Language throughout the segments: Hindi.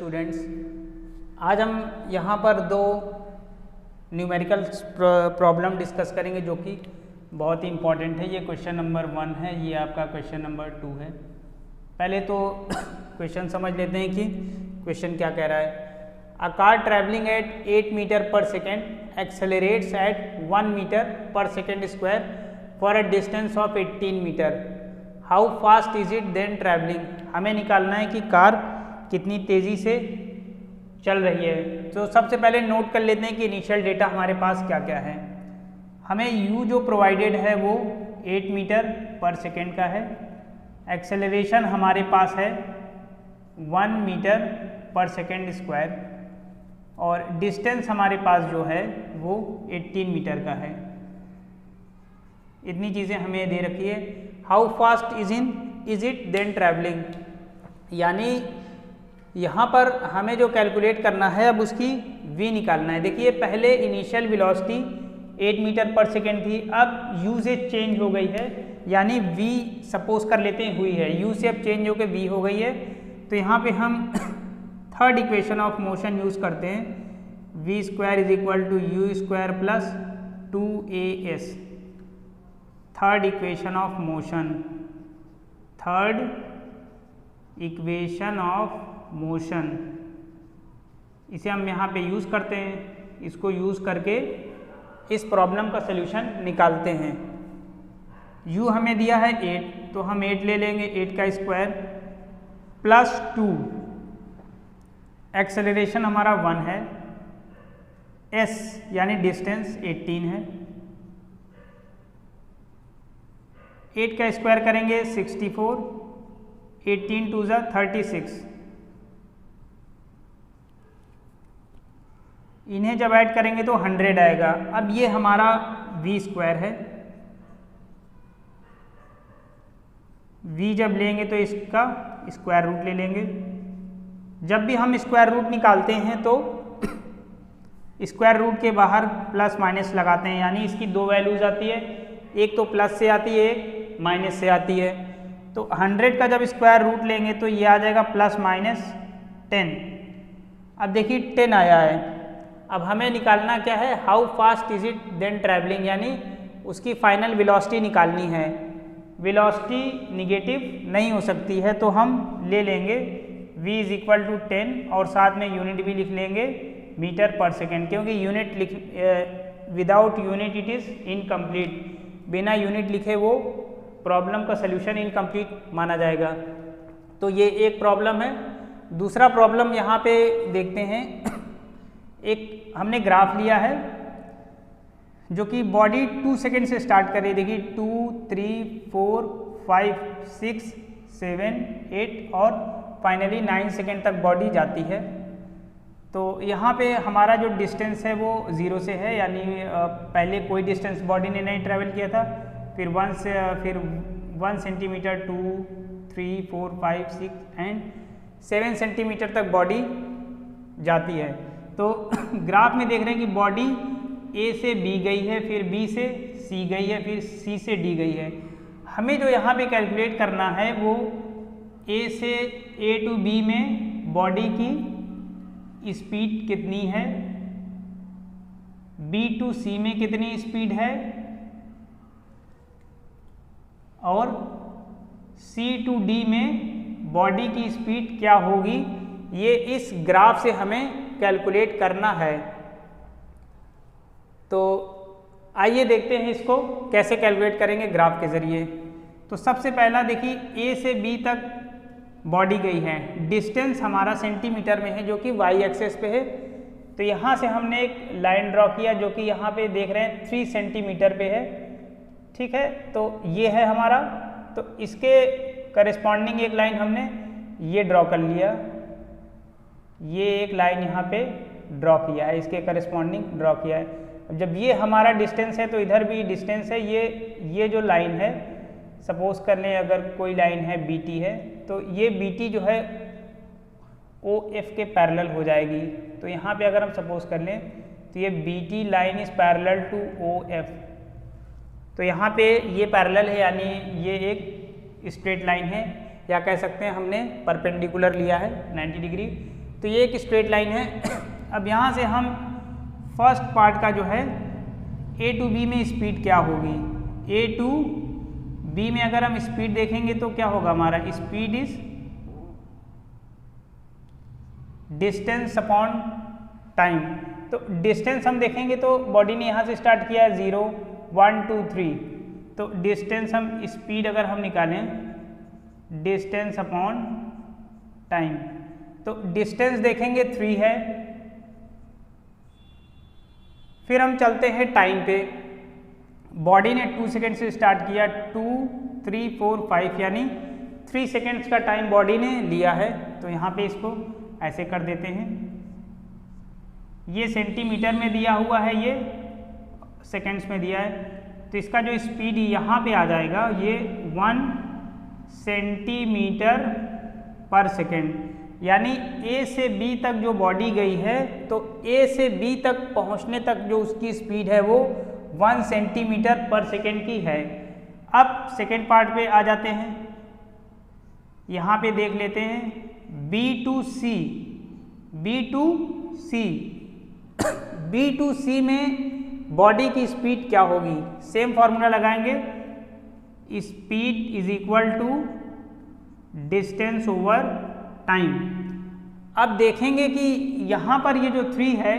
स्टूडेंट्स, आज हम यहाँ पर दो न्यूमेरिकल प्रॉब्लम डिस्कस करेंगे जो कि बहुत ही इम्पॉर्टेंट है। ये क्वेश्चन नंबर 1 है, ये आपका क्वेश्चन नंबर 2 है। पहले तो क्वेश्चन समझ लेते हैं कि क्वेश्चन क्या कह रहा है। A car travelling at 8 metre per second accelerates at 1 metre per second square for a distance of 18 metre. How fast is it then travelling. हमें निकालना है कि कार कितनी तेज़ी से चल रही है। तो सबसे पहले नोट कर लेते हैं कि इनिशियल डेटा हमारे पास क्या क्या है। हमें u जो प्रोवाइडेड है वो 8 मीटर पर सेकेंड का है। एक्सेलरेशन हमारे पास है 1 मीटर पर सेकेंड स्क्वायर और डिस्टेंस हमारे पास जो है वो 18 मीटर का है। इतनी चीज़ें हमें दे रखी है। How fast is it then travelling, यानी यहाँ पर हमें जो कैलकुलेट करना है अब उसकी v निकालना है। देखिए पहले initial velocity 8 metre per second थी, अब u से चेंज हो गई है, यानी v सपोज कर लेते हैं हुई है, u से अब चेंज होकर v हो गई है। तो यहाँ पे हम third equation of motion use करते हैं, v square is equal to u square plus 2as। Third equation of motion, third equation of motion, इसे हम यहाँ पे यूज़ करते हैं। इसको यूज़ करके इस प्रॉब्लम का सलूशन निकालते हैं। u हमें दिया है 8, तो हम 8 ले लेंगे, 8 का स्क्वायर प्लस 2। एक्सेलरेशन हमारा 1 है, s यानी डिस्टेंस 18 है। 8 का स्क्वायर करेंगे 64, 18 2 ज़ा 36। इन्हें जब ऐड करेंगे तो 100 आएगा। अब ये हमारा v स्क्वायर है, v जब लेंगे तो इसका स्क्वायर रूट ले लेंगे। जब भी हम स्क्वायर रूट निकालते हैं तो स्क्वायर रूट के बाहर प्लस माइनस लगाते हैं, यानी इसकी दो वैल्यूज आती है, एक तो प्लस से आती है, एक माइनस से आती है। तो 100 का जब स्क्वायर रूट लेंगे तो ये आ जाएगा प्लस माइनस 10। अब देखिए 10 आया है। अब हमें निकालना क्या है, how fast is it then travelling, यानी उसकी फाइनल वेलोसिटी निकालनी है। वेलोसिटी निगेटिव नहीं हो सकती है, तो हम ले लेंगे v इज इक्वल टू 10 और साथ में यूनिट भी लिख लेंगे मीटर पर सेकेंड, क्योंकि unit without unit it is incomplete. बिना यूनिट लिखे वो प्रॉब्लम का सल्यूशन इनकम्प्लीट माना जाएगा। तो ये एक प्रॉब्लम है। दूसरा प्रॉब्लम यहाँ पे देखते हैं। एक हमने ग्राफ लिया है जो कि बॉडी 2 सेकेंड से स्टार्ट कर रही है। देखिए 2, 3, 4, 5, 6, 7, 8 और फाइनली 9 सेकेंड तक बॉडी जाती है। तो यहाँ पे हमारा जो डिस्टेंस है वो 0 से है, यानी पहले कोई डिस्टेंस बॉडी ने नहीं ट्रैवल किया था। फिर 1 सेंटीमीटर, 2, 3, 4, 5, 6 एंड 7 सेंटीमीटर तक बॉडी जाती है। तो ग्राफ में देख रहे हैं कि बॉडी A से B गई है, फिर B से C गई है, फिर C से D गई है। हमें जो यहाँ पे कैलकुलेट करना है वो A से A टू B में बॉडी की स्पीड कितनी है, B टू C में कितनी स्पीड है और C टू D में बॉडी की स्पीड क्या होगी। ये इस ग्राफ से हमें कैलकुलेट करना है। तो आइए देखते हैं इसको कैसे कैलकुलेट करेंगे ग्राफ के ज़रिए। तो सबसे पहला देखिए A से B तक बॉडी गई है, डिस्टेंस हमारा सेंटीमीटर में है जो कि y एक्सेस पे है। तो यहाँ से हमने एक लाइन ड्रॉ किया जो कि यहाँ पे देख रहे हैं 3 सेंटीमीटर पे है, ठीक है। तो ये है हमारा, तो इसके करस्पॉन्डिंग एक लाइन हमने ये ड्रॉ कर लिया, ये एक लाइन यहाँ पे ड्रॉ किया है, इसके करस्पॉन्डिंग ड्रॉ किया है। अब जब ये हमारा डिस्टेंस है तो इधर भी डिस्टेंस है। ये जो लाइन है, सपोज कर लें अगर कोई लाइन है BT है, तो ये BT जो है OF के पैरेलल हो जाएगी। तो यहाँ पे अगर हम सपोज कर लें तो ये BT line is parallel to OF, तो यहाँ पे ये पैरेलल है, यानी ये एक स्ट्रेट लाइन है, या कह सकते हैं हमने परपेंडिकुलर लिया है 90 डिग्री। तो ये एक स्ट्रेट लाइन है। अब यहाँ से हम फर्स्ट पार्ट का जो है ए टू बी में स्पीड क्या होगी, ए टू बी में अगर हम स्पीड देखेंगे तो क्या होगा हमारा, speed is distance upon time. तो डिस्टेंस हम देखेंगे तो बॉडी ने यहाँ से स्टार्ट किया है 0 1 2 3, तो डिस्टेंस हम स्पीड अगर हम निकालें डिस्टेंस अपॉन टाइम, तो डिस्टेंस देखेंगे 3 है। फिर हम चलते हैं टाइम पे, बॉडी ने 2 सेकेंड से स्टार्ट किया, 2 3 4 5 यानी 3 सेकेंड्स का टाइम बॉडी ने लिया है। तो यहाँ पे इसको ऐसे कर देते हैं, ये सेंटीमीटर में दिया हुआ है, ये सेकेंड्स में दिया है, तो इसका जो स्पीड यहाँ पे आ जाएगा ये 1 सेंटीमीटर पर सेकेंड, यानी ए से बी तक जो बॉडी गई है तो ए से बी तक पहुँचने तक जो उसकी स्पीड है वो 1 सेंटीमीटर पर सेकेंड की है। अब सेकेंड पार्ट पे आ जाते हैं, यहाँ पे देख लेते हैं B to C, B to C, B to C में बॉडी की स्पीड क्या होगी, सेम फॉर्मूला लगाएंगे, speed is equal to distance over time. अब देखेंगे कि यहाँ पर ये जो 3 है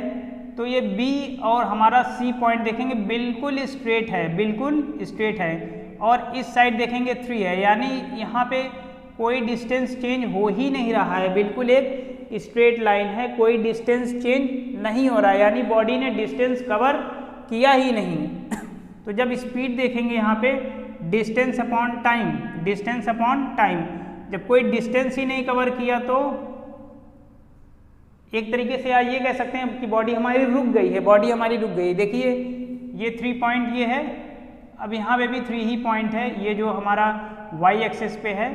तो ये B और हमारा C पॉइंट देखेंगे बिल्कुल स्ट्रेट है, बिल्कुल स्ट्रेट है, और इस साइड देखेंगे 3 है, यानी यहाँ पे कोई डिस्टेंस चेंज हो ही नहीं रहा है, बिल्कुल एक स्ट्रेट लाइन है, कोई डिस्टेंस चेंज नहीं हो रहा है, यानी बॉडी ने डिस्टेंस कवर किया ही नहीं। तो जब स्पीड देखेंगे यहाँ पे distance upon time, distance upon time, जब कोई डिस्टेंस ही नहीं कवर किया तो एक तरीके से ये कह सकते हैं कि बॉडी हमारी रुक गई है, बॉडी हमारी रुक गई है। देखिए ये 3 पॉइंट ये है, अब यहाँ पे भी 3 ही पॉइंट है, ये जो हमारा y एक्सेस पे है,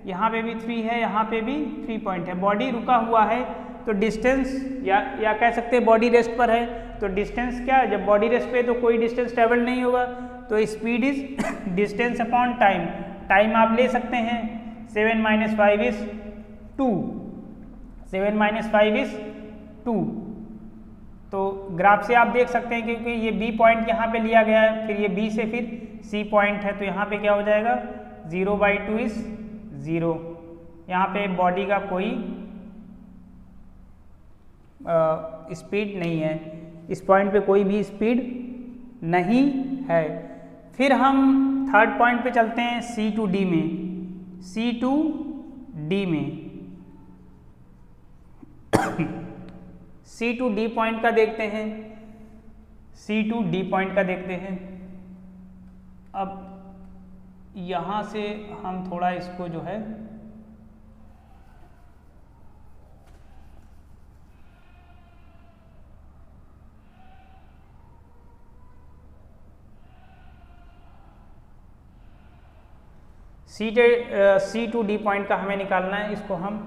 यहाँ पे भी 3 है, यहाँ पे भी 3 पॉइंट है, बॉडी रुका हुआ है, तो डिस्टेंस या कह सकते हैं बॉडी रेस्ट पर है, तो डिस्टेंस क्या, जब बॉडी रेस्ट पे तो कोई डिस्टेंस ट्रेवल नहीं होगा, तो speed is distance upon time. Time आप ले सकते हैं 7 - 5 इज 2, 7 - 5 इज 2। तो ग्राफ से आप देख सकते हैं क्योंकि ये B पॉइंट यहाँ पे लिया गया है, फिर ये B से फिर C पॉइंट है, तो यहाँ पे क्या हो जाएगा 0/2 इज 0। यहाँ पे बॉडी का कोई स्पीड नहीं है, इस पॉइंट पे कोई भी स्पीड नहीं है। फिर हम थर्ड पॉइंट पे चलते हैं C to D में, C to D में C to D पॉइंट का देखते हैं, C to D पॉइंट का देखते हैं। अब यहाँ से हम थोड़ा इसको जो है C to D पॉइंट का हमें निकालना है, इसको हम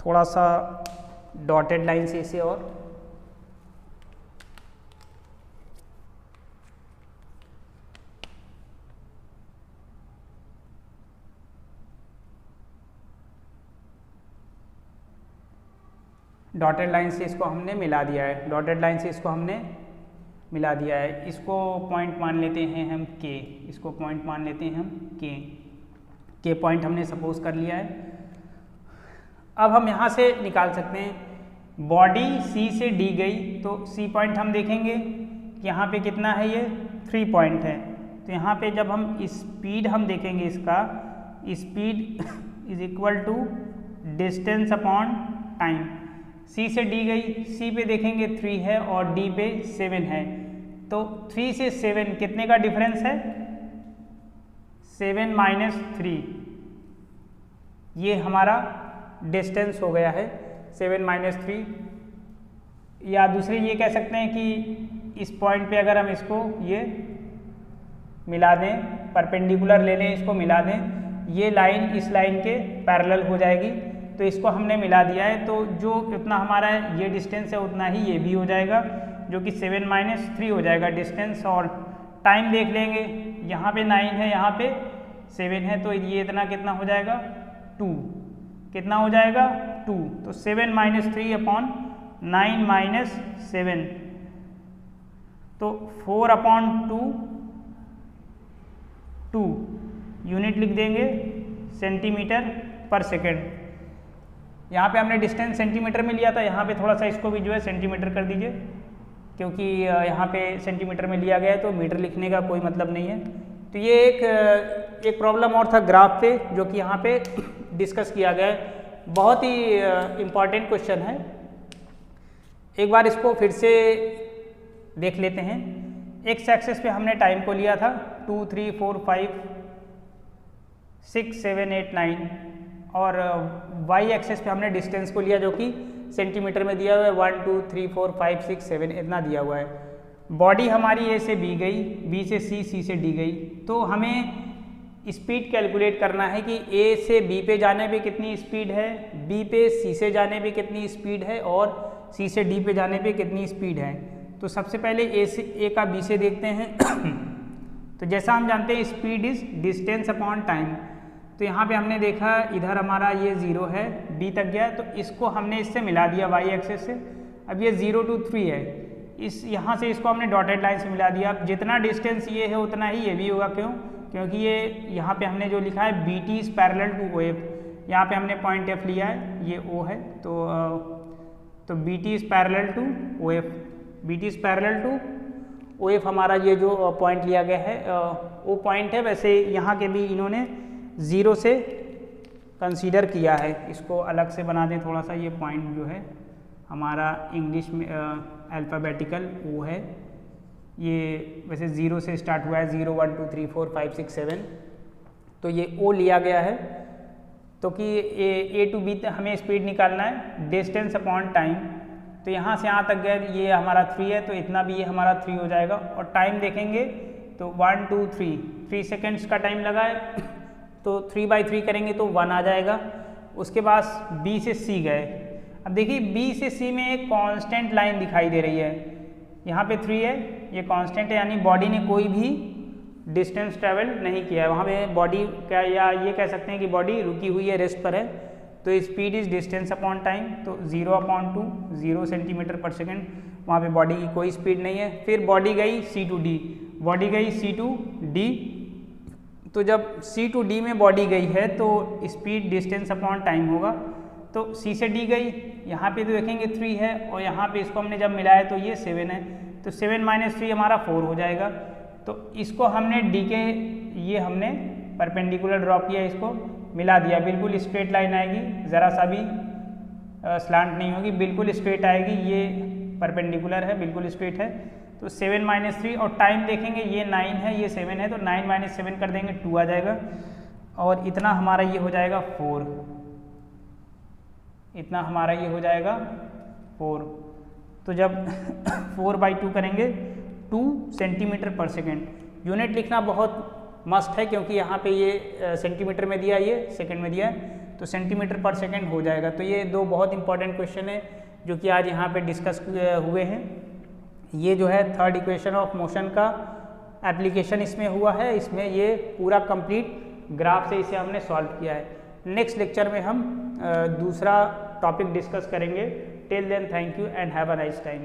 थोड़ा सा डॉटेड लाइन से इसे और डॉटेड लाइन से इसको हमने मिला दिया है, डॉटेड लाइन से इसको हमने मिला दिया है। इसको पॉइंट मान लेते हैं हम K, इसको पॉइंट मान लेते हैं हम K पॉइंट हमने सपोज कर लिया है। अब हम यहाँ से निकाल सकते हैं, बॉडी C से D गई तो C पॉइंट हम देखेंगे कि यहाँ पे कितना है, ये 3 पॉइंट है, तो यहाँ पे जब हम स्पीड हम देखेंगे, इसका speed is equal to distance upon time. C से D गई, C पे देखेंगे 3 है और D पे 7 है, तो 3 से 7 कितने का डिफरेंस है, 7 - 3, ये हमारा डिस्टेंस हो गया है 7 - 3। या दूसरे ये कह सकते हैं कि इस पॉइंट पे अगर हम इसको ये मिला दें, परपेंडिकुलर ले लें, इसको मिला दें, ये लाइन इस लाइन के पैरेलल हो जाएगी, तो इसको हमने मिला दिया है, तो जो उतना हमारा ये डिस्टेंस है उतना ही ये भी हो जाएगा, जो कि 7 - 3 हो जाएगा डिस्टेंस। और टाइम देख लेंगे, यहाँ पे 9 है, यहाँ पे 7 है, तो ये इतना कितना हो जाएगा 2, कितना हो जाएगा 2, तो 7 माइनस 3 अपॉन 9 माइनस 7, तो 4 अपॉन 2 यूनिट लिख देंगे सेंटीमीटर पर सेकेंड। यहाँ पे हमने डिस्टेंस सेंटीमीटर में लिया था, यहाँ पे थोड़ा सा इसको भी जो है सेंटीमीटर कर दीजिए, क्योंकि यहाँ पे सेंटीमीटर में लिया गया है तो मीटर लिखने का कोई मतलब नहीं है। तो ये एक प्रॉब्लम और था ग्राफ पे, जो कि यहाँ पे डिस्कस किया गया है। बहुत ही इम्पॉर्टेंट क्वेश्चन है, एक बार इसको फिर से देख लेते हैं। एक्स एक्सिस पे हमने टाइम को लिया था 2, 3, 4, 5, 6, 7, 8, 9, और वाई एक्सिस पे हमने डिस्टेंस को लिया, जो कि सेंटीमीटर में दिया हुआ है 1, 2, 3, 4, 5, 6, 7 इतना दिया हुआ है। बॉडी हमारी ए से बी गई, बी से सी, सी से डी गई, तो हमें स्पीड कैलकुलेट करना है कि ए से बी पे जाने पे कितनी स्पीड है, बी पे सी से जाने पे कितनी स्पीड है, और सी से डी पे जाने पे कितनी स्पीड है। तो सबसे पहले ए का बी से देखते हैं। तो जैसा हम जानते हैं speed is distance upon time, तो यहाँ पे हमने देखा इधर हमारा ये 0 है, बी तक गया, तो इसको हमने इससे मिला दिया वाई एक्सिस से। अब ये 0 to 3 है, इस यहाँ से इसको हमने डॉटेड लाइन से मिला दिया। अब जितना डिस्टेंस ये है उतना ही ये भी होगा, क्यों? क्योंकि ये यहाँ पे हमने जो लिखा है B T is parallel to O F, यहाँ पे हमने पॉइंट एफ लिया है, ये ओ है, तो B T is parallel to O F, B T is parallel to O F हमारा ये जो पॉइंट लिया गया है वो पॉइंट है। वैसे यहाँ के भी इन्होंने 0 से कंसीडर किया है, इसको अलग से बना दें थोड़ा सा। ये पॉइंट जो है हमारा इंग्लिश में अल्फ़ाबेटिकल वो है, ये वैसे 0 से स्टार्ट हुआ है, 0, 1, 2, 3, 4, 5, 6, 7, तो ये ओ लिया गया है। तो कि ए टू बी हमें स्पीड निकालना है, डिस्टेंस अपॉन टाइम, तो यहाँ से यहाँ तक गए, ये हमारा 3 है, तो इतना भी ये हमारा 3 हो जाएगा। और टाइम देखेंगे तो 1, 2, 3 सेकेंड्स का टाइम लगा है, तो 3/3 करेंगे तो 1 आ जाएगा। उसके बाद बी से सी गए, अब देखिए बी से सी में एक कांस्टेंट लाइन दिखाई दे रही है, यहाँ पे 3 है, ये कांस्टेंट है, यानी बॉडी ने कोई भी डिस्टेंस ट्रेवल नहीं किया है वहाँ पे। बॉडी क्या, या ये कह सकते हैं कि बॉडी रुकी हुई है, रेस्ट पर है। तो speed is distance upon time, तो 0/2 0 सेंटीमीटर पर सेकेंड, वहाँ पे बॉडी की कोई स्पीड नहीं है। फिर बॉडी गई सी टू डी, बॉडी गई सी टू डी, तो जब सी टू डी में बॉडी गई है तो स्पीड डिस्टेंस अपॉन टाइम होगा। तो सी से डी गई, यहाँ पे तो देखेंगे 3 है, और यहाँ पे इसको हमने जब मिलाया तो ये 7 है, तो 7 - 3 हमारा 4 हो जाएगा। तो इसको हमने डी के ये हमने परपेंडिकुलर ड्रॉ किया, इसको मिला दिया, बिल्कुल स्ट्रेट लाइन आएगी, ज़रा सा भी स्लांट नहीं होगी, बिल्कुल स्ट्रेट आएगी। ये परपेंडिकुलर है, बिल्कुल स्ट्रेट है। तो 7 - 3, और टाइम देखेंगे ये 9 है, ये 7 है, तो 9 - 7 कर देंगे 2 आ जाएगा, और इतना हमारा ये हो जाएगा 4, इतना हमारा ये हो जाएगा 4। तो जब 4/2 करेंगे 2 सेंटीमीटर पर सेकेंड। यूनिट लिखना बहुत मस्ट है, क्योंकि यहाँ पे ये सेंटीमीटर में दिया, ये सेकंड में दिया है, तो सेंटीमीटर पर सेकेंड हो जाएगा। तो ये 2 बहुत इंपॉर्टेंट क्वेश्चन है जो कि आज यहाँ पे डिस्कस हुए हैं। ये जो है थर्ड इक्वेशन ऑफ मोशन का एप्लीकेशन इसमें हुआ है, इसमें ये पूरा कंप्लीट ग्राफ से इसे हमने सॉल्व किया है। नेक्स्ट लेक्चर में हम दूसरा टॉपिक डिस्कस करेंगे। Till then thank you and have a nice time.